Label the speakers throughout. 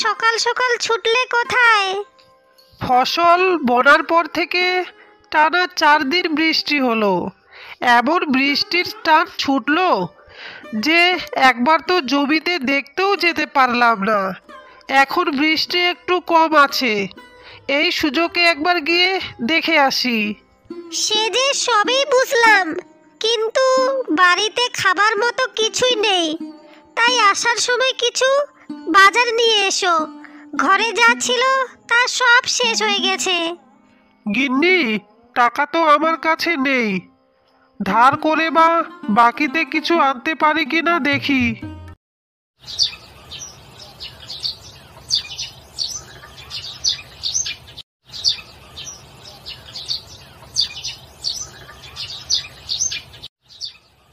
Speaker 1: সকাল সকাল ছুটলে কোথায়?
Speaker 2: ফসল বোনার পর থেকে টানা 4 দিন বৃষ্টি হলো। এমন বৃষ্টির টান ছুটলো যে একবার তো জমিতে দেখতেও যেতে পারলাম না। এখন বৃষ্টি একটু কম আছে, এই সুযোগে একবার গিয়ে দেখে আসি।
Speaker 1: সে যে সবই বুঝলাম, কিন্তু বাড়িতে খাবার মতো কিছুই নেই। তাই আসার সময় কিছু বাজার নিয়ে এসো। ঘরে যা ছিল তা সব শেষ হয়ে গেছে।
Speaker 2: গিন্নি, টাকা তো আমার কাছে নেই, ধার করে বা বাকিতে কিছু আনতে পারি কিনা দেখি।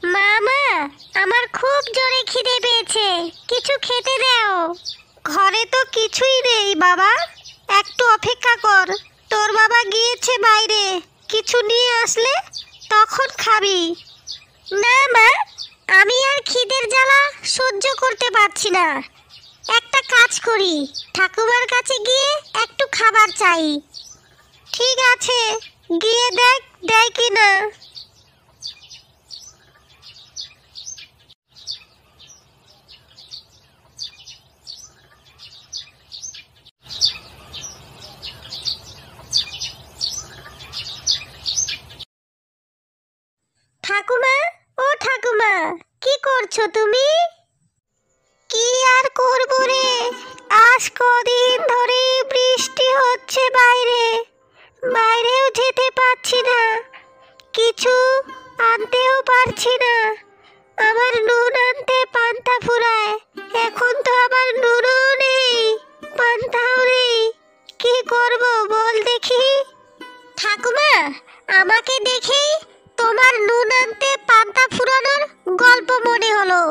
Speaker 1: মামা, আমার খুব জোরে খিদে পেয়েছে, কিছু খেতে দাও। ঘরে তো কিছুই নেই বাবা, একটু অপেক্ষা কর। তোর বাবা গিয়েছে বাইরে, কিছু নিয়ে আসলে তখন খাবি। না মা, আমি আর খিদের জ্বালা সহ্য করতে পারছি না। একটা কাজ করি, ঠাকুমার কাছে গিয়ে একটু খাবার চাই। ঠিক আছে, গিয়ে দেখ দেয় কিনা। ঠাকুমা, ও ঠাকুমা, কি করছো তুমি? কি আর করব রে, আজ কদিন ধরে বৃষ্টি হচ্ছে বাইরেও যেতে পারছি না, কিছু আনতেও পারছি না। আমার নুন আনতে পান্তা ফুরায়, এখন তো আবার নুনও নেই, পান্তাও নেই। কি করব বল দেখি। ঠাকুমা, আমাকে দেখেই তোমার নুন আনতে পান্তা ফুরানোর গল্প মনে হলো।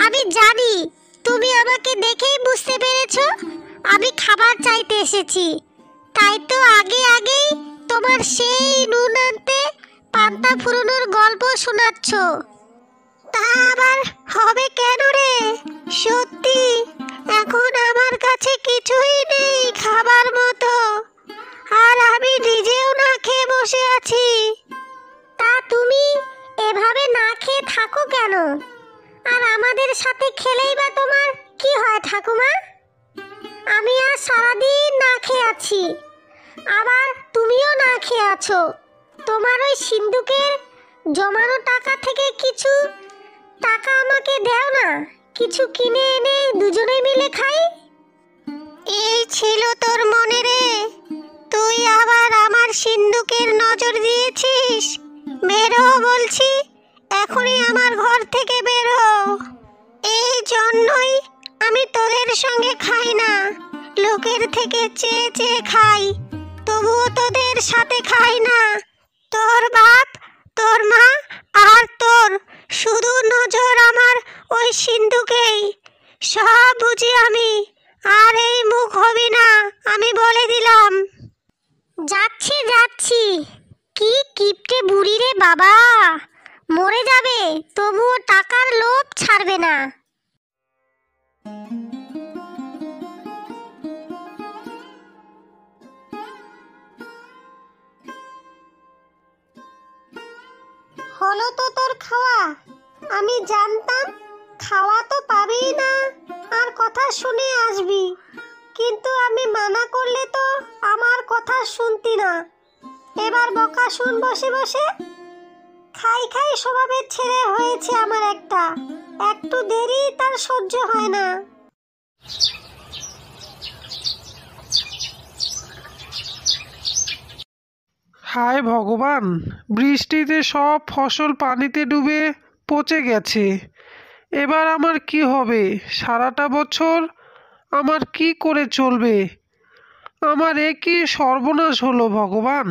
Speaker 1: আমি জানি তুমি আমাকে দেখেই বুঝতে পেরেছো আমি খাবার চাইতে এসেছি, তাই তো আগেই তোমার সেই নুন আনতে পান্তা ফুরানোর গল্প শোনাচ্ছ। তা আবার হবে কেন রে? সত্যি এখন আমার কাছে কিছুই নেই খাবার মতো, আর আমি নিজেও না খেয়ে বসে আছি। তা তুমি এভাবে না খেয়ে থাকো কেন? আর আমাদের সাথে খেলেই বা তোমার কি হয় ঠাকুমা? আমি আর সারাদিন না খেয়ে আছি, আবার তুমিও না খেয়ে আছো। তোমার ওই সিন্ধুকের জমানো টাকা থেকে কিছু টাকা আমাকে দাও না, কিছু কিনে এনে দুজনে মিলে খাই। এই ছিল তোর মনে রে? তুই আবার আমার সিন্ধুকের নজর দিয়েছিস? বের হ বলছি, এখনই আমার ঘর থেকে বের হ। এই জন্যই আমি তোদের সঙ্গে খাই না, লোকের থেকে চেয়ে চেয়ে খাই, তবুও তোদের সাথে খাই না। তোর বাপ, তোর মা আর তোর শুধু নজর আমার ওই সিন্ধুকেই। সব বুঝি আমি, আর এই মুখ হবি না, আমি বলে দিলাম। যাচ্ছি, কি কিপটে বুড়ি রে বাবা, মরে যাবে তবুও টাকার লোভ ছাড়বে না। হলো তো তোর খাওয়া? আমি জানতাম খাওয়া তো পাবি না, আর কথা শুনে আসবি, কিন্তু আমি মানা করলে তো আমার কথা শুনতি না। এবার বকা শুন বসে বসে। খাই স্বভাবের ছেলে হয়েছে আমার একটা, একটু দেরি তার সহ্য হয় না।
Speaker 2: হায় ভগবান, বৃষ্টিতে সব ফসল পানিতে ডুবে পচে গেছে। এবার আমার কি হবে? সারাটা বছর আমার কি করে চলবে? আমার এ কি সর্বনাশ হলো ভগবান!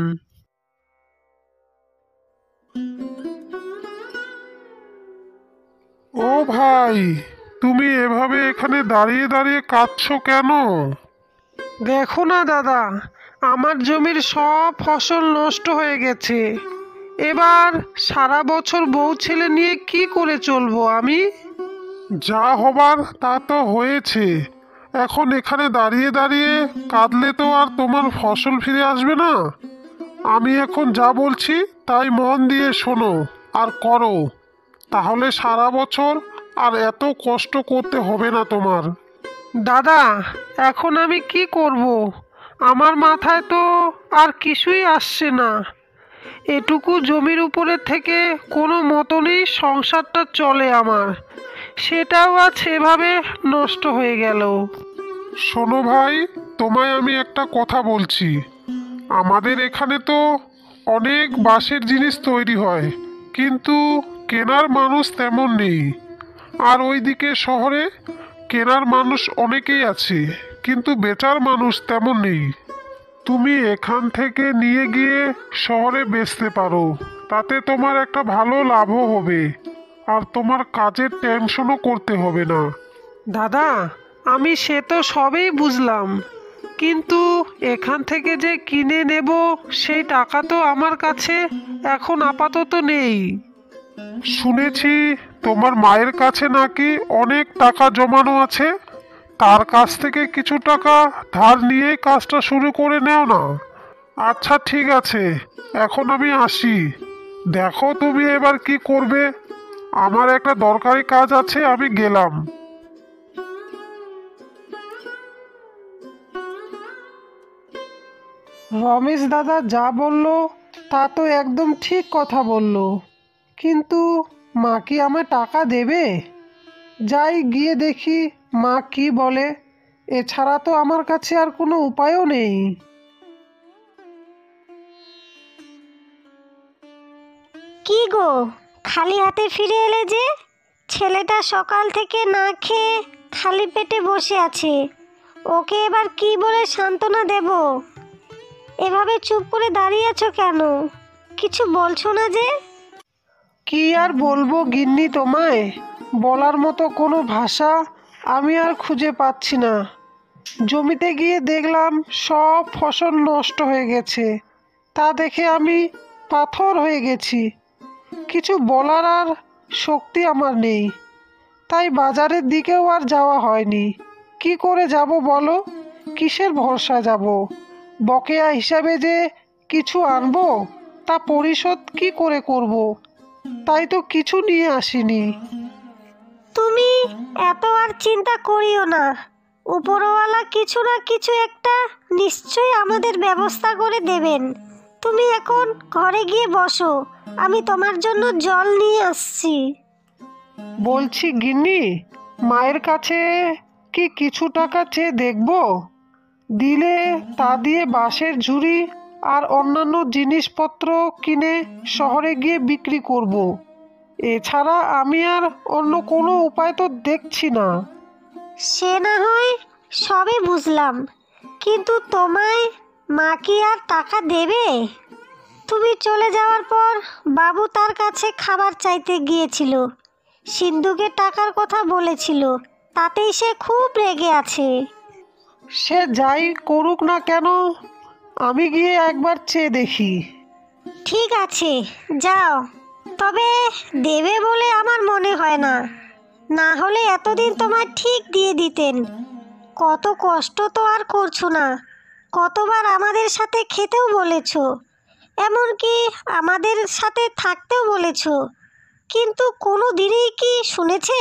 Speaker 3: ও ভাই, তুমি এভাবে এখানে দাঁড়িয়ে দাঁড়িয়ে কাঁদছো কেন?
Speaker 2: দেখো না দাদা, আমার জমির সব ফসল নষ্ট হয়ে গেছে। এবার সারা বছর বউ ছেলে নিয়ে কি করে চলবো আমি?
Speaker 3: যা হবার তা তো হয়েছে, এখন এখানে দাঁড়িয়ে দাঁড়িয়ে কাঁদলে তো আর তোমার ফসল ফিরে আসবে না। আমি এখন যা বলছি তাই মন দিয়ে শোনো আর করো, তাহলে সারা বছর আর এত কষ্ট করতে হবে না তোমার।
Speaker 2: দাদা, এখন আমি কি করব? আমার মাথায় তো আর কিছুই আসছে না। এটুকু জমির উপরে থেকে কোনো মতনই সংসারটা চলে আমার, সেটাও আজ এভাবে নষ্ট হয়ে গেল।
Speaker 3: শোনো ভাই, তোমায় আমি একটা কথা বলছি। আমাদের এখানে তো অনেক বাঁশের জিনিস তৈরি হয়, কিন্তু কেনার মানুষ তেমন নেই। আর ওইদিকে শহরে কেনার মানুষ অনেকেই আছে, কিন্তু বেচার মানুষ তেমন নেই। তুমি এখান থেকে নিয়ে গিয়ে শহরে বেচতে পারো, তাতে তোমার একটা ভালো লাভও হবে, আর তোমার কাজের টেনশনও করতে হবে না।
Speaker 2: দাদা, আমি সে তো সবই বুঝলাম, কিন্তু এখান থেকে যে কিনে নেব সেই টাকা তো আমার কাছে এখন আপাতত নেই।
Speaker 3: শুনেছি তোমার মায়ের কাছে নাকি অনেক টাকা জমানো আছে, তার কাছ থেকে কিছু টাকা ধার নিয়ে কাজটা শুরু করে নাও না। আচ্ছা ঠিক আছে, এখন আমি আসি। দেখো তুমি এবার কি করবে। আমার একটা দরকারি কাজ আছে, আমি গেলাম।
Speaker 2: রমেশ দাদা যা বলল তা তো একদম ঠিক কথা বলল, কিন্তু মা কি আমায় টাকা দেবে? যাই গিয়ে দেখি মা কি বলে। এছাড়া তো আমার কাছে আর কোনো উপায়ও নেই।
Speaker 1: কি গো, খালি হাতে ফিরে এলে যে? ছেলেটা সকাল থেকে না খেয়ে খালি পেটে বসে আছে, ওকে এবার কি বলে সান্ত্বনা দেব? এভাবে চুপ করে দাঁড়িয়ে আছো কেন? কিছু বলছো না যে?
Speaker 2: কি আর বলবো গিন্নি তোমায়, বলার মতো কোনো ভাষা আমি আর খুঁজে পাচ্ছি না। জমিতে গিয়ে দেখলাম সব ফসল নষ্ট হয়ে গেছে, তা দেখে আমি পাথর হয়ে গেছি। কিছু বলার আর শক্তি আমার নেই, তাই বাজারের দিকেও আর যাওয়া হয়নি। কি করে যাব বলো? কিসের ভরসা যাব? বকেয়া হিসাবে যে কিছু আনবো, তা পরিশোধ কি করে করব? তাই তো কিছু নিয়ে আসিনি।
Speaker 1: তুমি এত আর চিন্তা করিও না, উপরওয়ালা কিছু না কিছু একটা নিশ্চয়ই আমাদের ব্যবস্থা করে দেবেন। তুমি এখন ঘরে গিয়ে বসো, আমি তোমার জন্য জল নিয়ে আসছি।
Speaker 2: বলছি গিন্নি, মায়ের কাছে কি কিছু টাকা চেয়ে দেখব? দিলে তা দিয়ে বাঁশের ঝুড়ি আর অন্যান্য জিনিসপত্র কিনে শহরে গিয়ে বিক্রি করব। এছাড়া আমি আর অন্য কোনো উপায় তো দেখছি না।
Speaker 1: সে না হয় সবই বুঝলাম, কিন্তু তোমায় মা কি আর টাকা দেবে? তুমি চলে যাওয়ার পর বাবু তার কাছে খাবার চাইতে গিয়েছিল, সিন্ধুকে টাকার কথা বলেছিল, তাতেই সে খুব রেগে আছে।
Speaker 2: সে যাই করুক না কেন, আমি গিয়ে একবার চেয়ে দেখি।
Speaker 1: ঠিক আছে, যাও। তবে দেবে বলে আমার মনে হয় না, না হলে এতদিন তোমায় ঠিক দিয়ে দিতেন। কত কষ্ট তো আর করছো না, কতবার আমাদের সাথে খেতেও বলেছো, এমনকি আমাদের সাথে থাকতেও বলেছো, কিন্তু কোনো দিনই কি শুনেছে?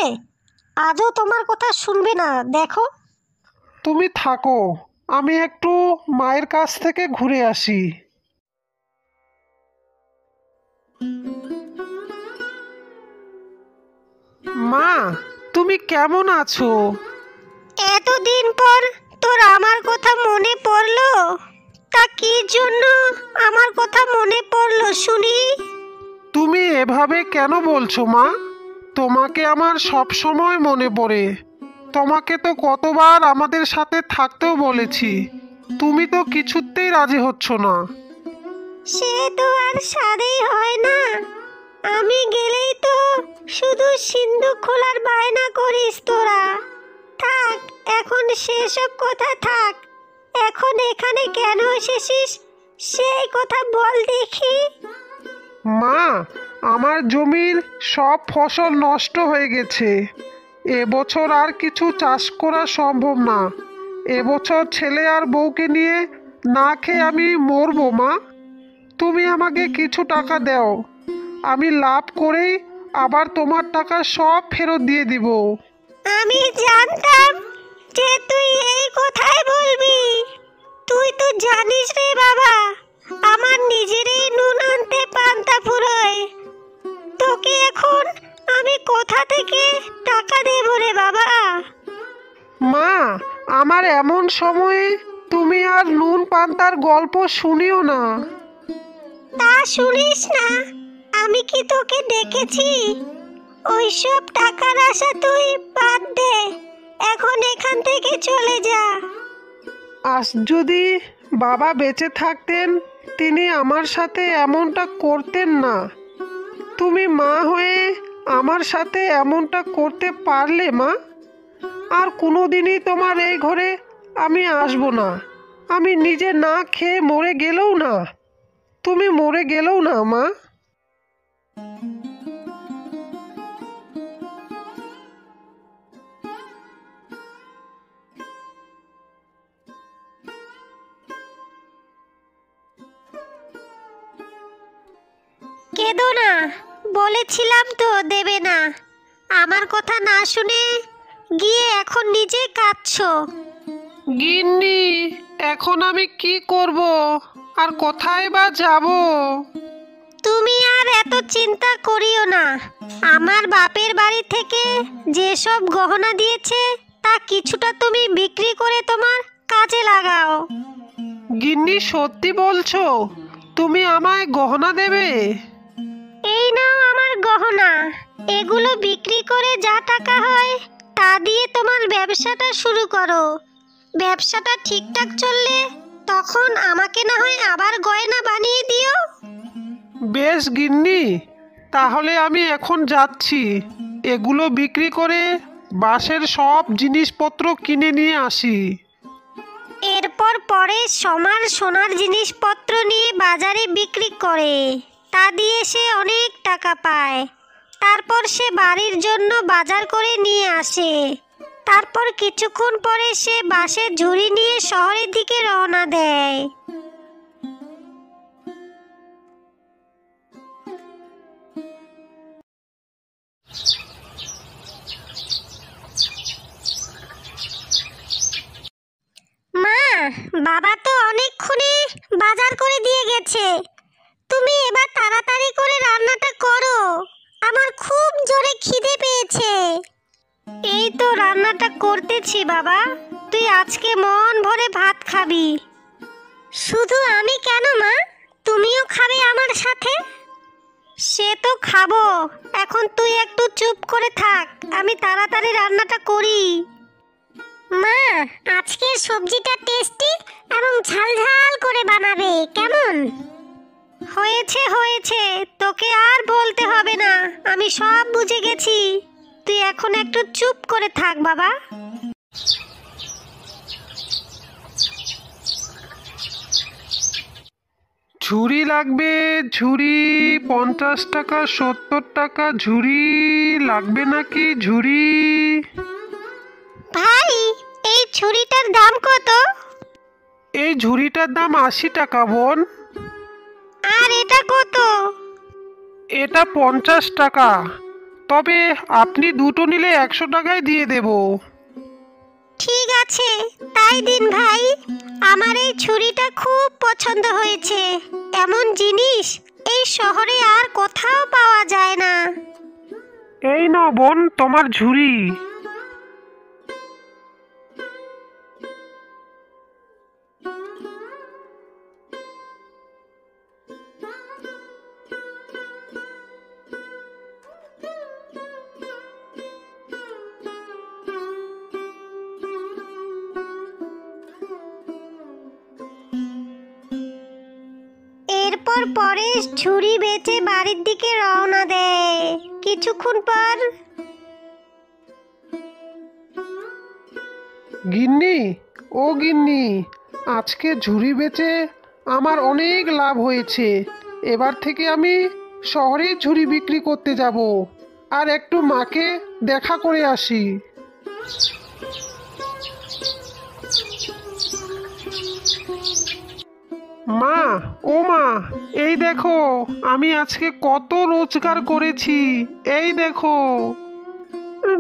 Speaker 1: আজও তোমার কথা শুনবে না, দেখো।
Speaker 2: তুমি থাকো, আমি একটু মায়ের কাছ থেকে ঘুরে আসি। মা, তুমি কেমন আছো?
Speaker 1: এতদিন পর তোর আমার কথা মনে পড়লো? তা কি জন্য আমার কথা মনে পড়লো শুনি?
Speaker 2: তুমি এভাবে কেন বলছো মা? তোমাকে আমার সব সময় মনে পড়ে। তোমাকে তো কতবার আমাদের সাথে থাকতেও বলেছি, তুমি তো কিছুতেই রাজি হচ্ছ না।
Speaker 1: সে তো আর সাদেই হয় না, আমি গেলেই তো শুধু সিন্ধু খোলার বায়না করিস তোরা। থাক, এখন সেসব কথা থাক। এখন এখানে কেন এসেছিস সেই কথা বল দেখি।
Speaker 2: মা, আমার জমির সব ফসল নষ্ট হয়ে গেছে। এবছর আর কিছু চাষ করা সম্ভব না। এবছর ছেলে আর বউকে নিয়ে না খেয়ে আমি মরবো মা। তুমি আমাকে কিছু টাকা দাও, আমি লাভ করেই আবার তোমার টাকা সব ফেরত দিয়ে দিব।
Speaker 1: আমি জানতাম যে তুই এই কথাই বলবি। তুই তো জানিস রে বাবা, আমার নিজেরই নুন আনতে পান্তা ফুরোয়। তোকে এখন আমি কোথা থেকে টাকা দেব রে বাবা?
Speaker 2: মা, আমার এমন সময়ে তুমি আর নুন পান্তার গল্প শুনিও না।
Speaker 1: তা শুনিস না? আমি কি তোকে ডেকেছি? ওইসব টাকার আশা তুই বাদ দে, এখন এখান থেকে চলে যা।
Speaker 2: আজ যদি বাবা বেঁচে থাকতেন, তিনি আমার সাথে এমনটা করতেন না। তুমি মা হয়ে আমার সাথে এমনটা করতে পারলে মা? আর কোনোদিনই তোমার এই ঘরে আমি আসবো না। আমি নিজে না খেয়ে মরে গেলেও না, তুমি মরে গেলেও না মা।
Speaker 1: কেঁদো না, বলেছিলাম তো দেবে না। আমার কথা না শুনে গিয়ে এখন নিজে কাঁদছো।
Speaker 2: গিন্নি, এখন আমি কি করব আর কোথায় বা যাব?
Speaker 1: তুমি আর এত চিন্তা করিও না। আমার বাপের বাড়ি থেকে যেসব গহনা দিয়েছে তা কিছুটা তুমি বিক্রি করে তোমার কাজে লাগাও।
Speaker 2: গিন্নি, সত্যি বলছো? তুমি আমায় গহনা দেবে?
Speaker 1: এই নাও আমার গহনা। এগুলো বিক্রি করে যা টাকা হয় তা দিয়ে তোমার ব্যবসাটা শুরু করো। ব্যবসাটা ঠিকঠাক চললে তখন আমাকে না হয় আবার গয়না বানিয়ে দিও।
Speaker 2: বেশ গিন্নি, তাহলে আমি এখন যাচ্ছি। এগুলো বিক্রি করে বাঁশের সব জিনিসপত্র কিনে নিয়ে আসি।
Speaker 1: এরপর পরে সমার সোনার জিনিসপত্র নিয়ে বাজারে বিক্রি করে, তা দিয়ে সে অনেক টাকা পায়। তারপর সে বাড়ির জন্য বাজার করে নিয়ে আসে। তারপর কিছুক্ষণ পরে সে বাঁশের ঝুড়ি নিয়ে শহরের দিকে রওনা দেয়। মা, বাবা তো অনেকক্ষণে বাজার করে দিয়ে গেছে। তুমি এবার তাড়াতাড়ি করে রান্নাটা করো, আমার খুব জোরে খিদে পেয়েছে। এই তো রান্নাটা করতেছি বাবা, তুই আজকে মন ভরে ভাত খাবি। শুধু আমি কেন মা, তুমিও খাবে আমার সাথে? সে তো খাবো, এখন তুই একটু চুপ করে থাক, আমি তাড়াতাড়ি রান্নাটা করি। মা, আজকের সবজিটা টেস্টি এবং ঝালঝাল করে বানাবে, কেমন? হয়েছে হয়েছে, তোকে আর বলতে হবে না, আমি সব বুঝে গেছি। তুই এখন একটু চুপ করে থাক বাবা।
Speaker 2: ঝুড়ি লাগবে, ঝুড়ি 50 টাকা, 70 টাকা ঝুড়ি লাগবে নাকি? ঝুড়ি
Speaker 1: ভাই, এই ছুরিটার দাম কত?
Speaker 2: এই ঝুড়িটার দাম 80 টাকা বোন।
Speaker 1: আর এটা কত?
Speaker 2: এটা 50 টাকা, তবে আপনি দুটো নিলে 100 টাকায় দিয়ে দেব।
Speaker 1: ঠিক আছে, তাই দিন ভাই। আমার এই ছুরিটা খুব পছন্দ হয়েছে। এমন জিনিস এই শহরে আর কোথাও পাওয়া যায় না।
Speaker 2: এই নাও বোন তোমার ঝুড়ি।
Speaker 1: এরপর পরেশ ঝুড়ি বেচে বাড়ির দিকে রওনা দেয়। কিছুক্ষণ পর
Speaker 2: গিন্নি, ও গিন্নি, আজকে ঝুড়ি বেচে আমার অনেক লাভ হয়েছে। এবার থেকে আমি শহরে ঝুড়ি বিক্রি করতে যাব। আর একটু মাকে দেখা করে আসি। মা, ও মা, এই দেখো আমি আজকে কত রোজগার করেছি, এই দেখো।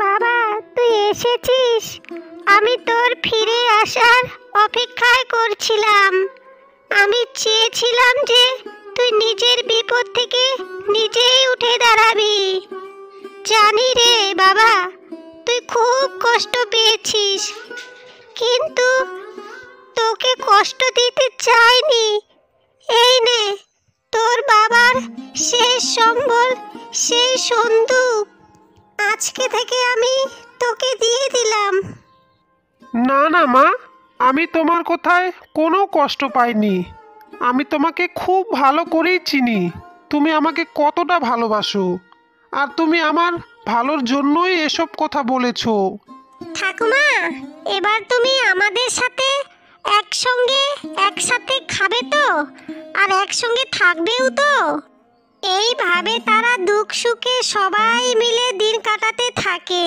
Speaker 1: বাবা, তুই এসেছিস? আমি তোর ফিরে আসার অপেক্ষায় করছিলাম। আমি চেয়েছিলাম যে তুই নিজের বিপদ থেকে নিজেই উঠে দাঁড়াবি। জানি রে বাবা, তুই খুব কষ্ট পেয়েছিস, কিন্তু তোকে কষ্ট দিতে চাইনি। এই নে তোর বাবার শেষ সম্বল, সেই সন্দুক আজকে থেকে আমি তোকে দিয়ে দিলাম।
Speaker 2: না না মা, আমি তোমার কথায় কোনো কষ্ট পাইনি। আমি তোমাকে খুব ভালো করেই চিনি, তুমি আমাকে কতটা ভালোবাসো, আর তুমি আমার ভালোর জন্যই এসব কথা বলেছো।
Speaker 1: ঠাকুমা, এবার তুমি আমাদের সাথে একসাথে খাবে তো, আর একসঙ্গে থাকবেও তো? এইভাবে তারা দুঃখ সুখে সবাই মিলে দিন কাটাতে থাকে।